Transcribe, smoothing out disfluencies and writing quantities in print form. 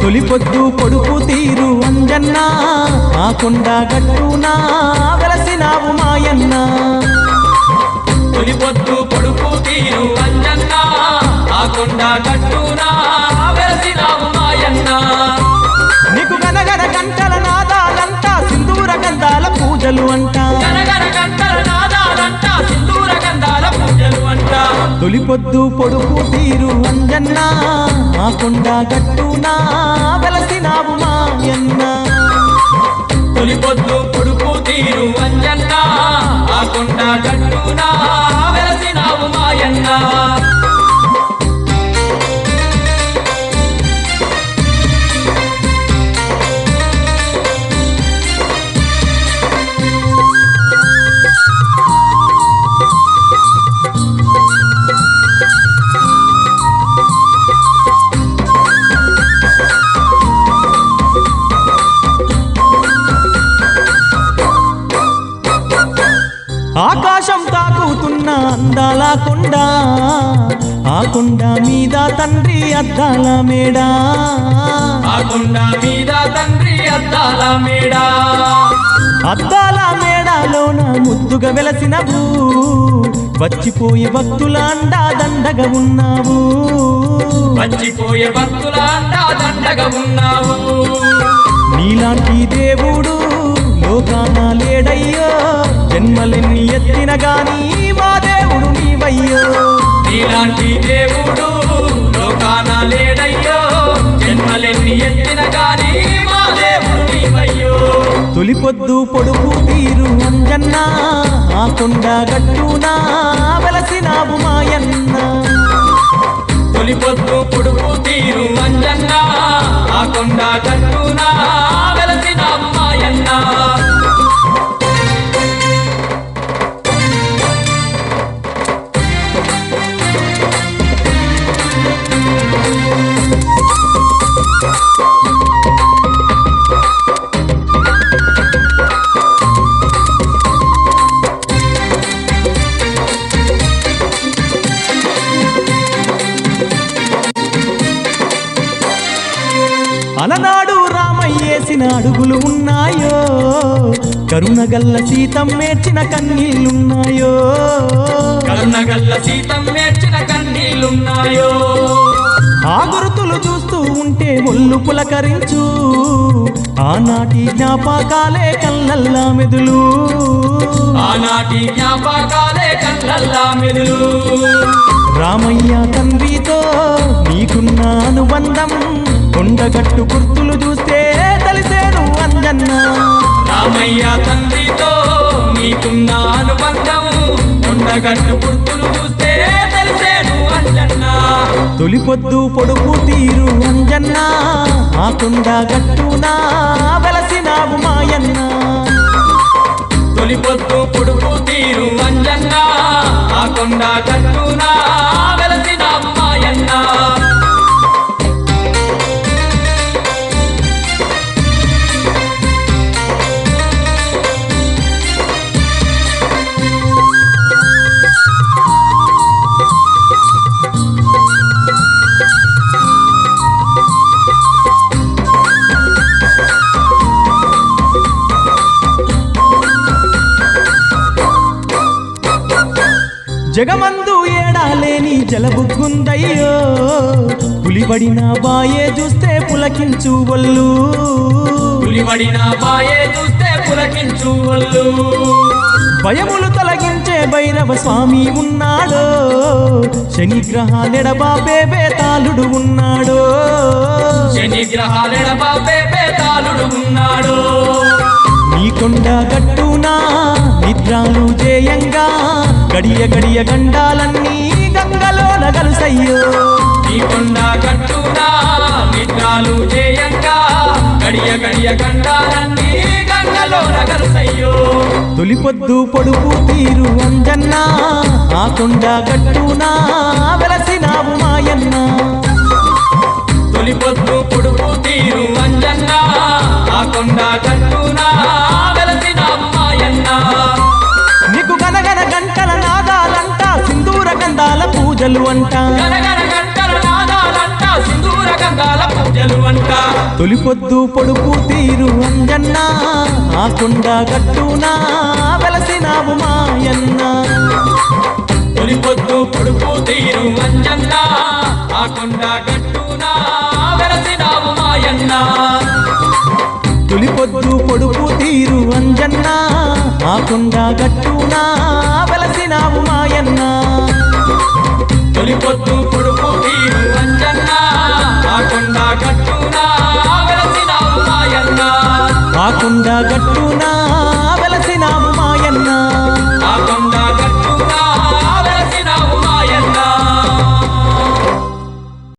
తొలిపొద్దు పొడుపు తీరు అంజన్న ఆ కొండ గట్టునా వెలసినావు మాయన్న తొలిపొద్దు పొడుపు తీరు అంజన్న ఆ కొండ గట్టునా వెలసినావు మాయన్న నీకు గనగన గంటల నాదాలంట సింధూర గంధాల పూజలు అంట గనగన గంటల నాదాలంట సింధూర గంధాల పూజలు అంట తొలిపొద్దు పొడుపు తీరు అంజన్న ఆ కొండ గట్టునా వెలసినావు మాయన్న తొలిపొద్దు పొడుపు తీరు అంజన్న ఆ కొండ గట్టునా వెలసినావు మాయన్న ఆకాశం తాకుతున్న అందాల కొండ ఆ కొండ మీద తండ్రి అద్దాల మేడా ఆ కొండ మీద తండ్రి అద్దాల మేడా అద్దాల మేడాలోన ముద్దుగా వెలసినవు వచ్చిపోయే భక్తుల అండా దండగా ఉన్నావు వచ్చిపోయే భక్తుల అండా దండగా ఉన్నావు నీలాంటి దేవుడు లోకాన లేడయ్యో జన్మలెన్ని ఎత్తిన గాని మా దేవుడు నీవయ్యో నీలాంటి దేవుడు లోకాన లేడయ్యో జన్మలెన్ని ఎత్తిన గాని మా దేవుడు నీవయ్యో తొలిపొద్దు పొడుపు తీరు అంజన్న ఆ కొండ గట్టునా వెలసినావు మాయన్న తొలిపొద్దు పొడుపు తీరు అంజన్న ఆ కొండ గట్టునా వెలసినావు మాయన్న అలనాడు రామయ్యేసిన అడుగులు ఉన్నాయో కరుణగల్ల సీతం మేర్చిన కన్నీళ్ళున్నాయో కరుణగల్ల సీతం నేర్చిన కన్నీళ్ళున్నాయో ఆ గురుతులు చూస్తూ ఉంటే ఒళ్ళు పులకరించు ఆనాటి జ్ఞాపకాలే కళ్ళల్లా మెదులు ఆనాటి జ్ఞాపకాలే కళ్ళల్లా మెదులు రామయ్య తండ్రితో నీకున్న అనుబంధం కొండగట్టు గుర్తులు చూస్తే తెలిసేను అంజన్న రామయ్య తండ్రితో నీకున్న అనుబంధం కొండగట్టు గుర్తులు చూస్తే తెలిసేను అంజన్న తొలిపొద్దు పొడుపు తీరు అంజన్న ఆ కొండ గట్టునా వెలసినావు మాయన్న తొలిపొద్దు పొడుపు తీరు అంజన్న ఆ కొండ గట్టునా వెలసినావు మాయన్న జగమందు ఏడాలేని జలబుగ్గుందయ్యో పులిబడిన బాయే చూస్తే పులకించు ఒళ్ళు పులిబడిన బాయే చూస్తే పులకించు ఒళ్ళు భయములు తొలగించే భైరవ స్వామి ఉన్నాడో శనిగ్రహాలెడబాపే బేతాళుడు ఉన్నాడో శనిగ్రహాలెడబాపే బేతాళుడు ఉన్నాడో నీ కొండ గట్టునా నిద్రాలు జేయంగా గడియ గడియ గండాలన్నీ గంగలో నగలుసయ్యో నీ కొండ గట్టునా నిద్రాలు జేయంగా గడియ గడియ గండాలన్నీ గంగలో నగలుసయ్యో తొలిపొద్దు పొడుపు తీరు అంజన్న ఆ కొండ గట్టునా వెలసినావు మాయన్న తొలిపొద్దు పొడుపు తీరు అంజన్న ఆ కొండ గట్టునా వెలసినావు మాయన్న నీకు గనగన గంటల నాదాలంట సింధూర గంధాల పూజలు అంట గనగన గంటల నాదాలంట సింధూర గంధాల పూజలు పూజలు అంట తొలి పొద్దు పొడుపు తీరు అంజన్న ఆ కొండ గట్టునా వెలసినావు మాయన్న తొలి పొద్దు పొడుపు తీరు అంజన్న ఆ కొండ గట్టునా వెలసినావు మాయన్న తొలి పొద్దు పొడుపు తీరు అంజన్న ఆ కొండ గట్టునా వెలసినావు మాయన్న తొలి పొద్దు పొడుపు తీరు అంజన్న ఆ కొండ గట్టునా వెలసినావు మాయన్న ఆ కొండ గట్టునా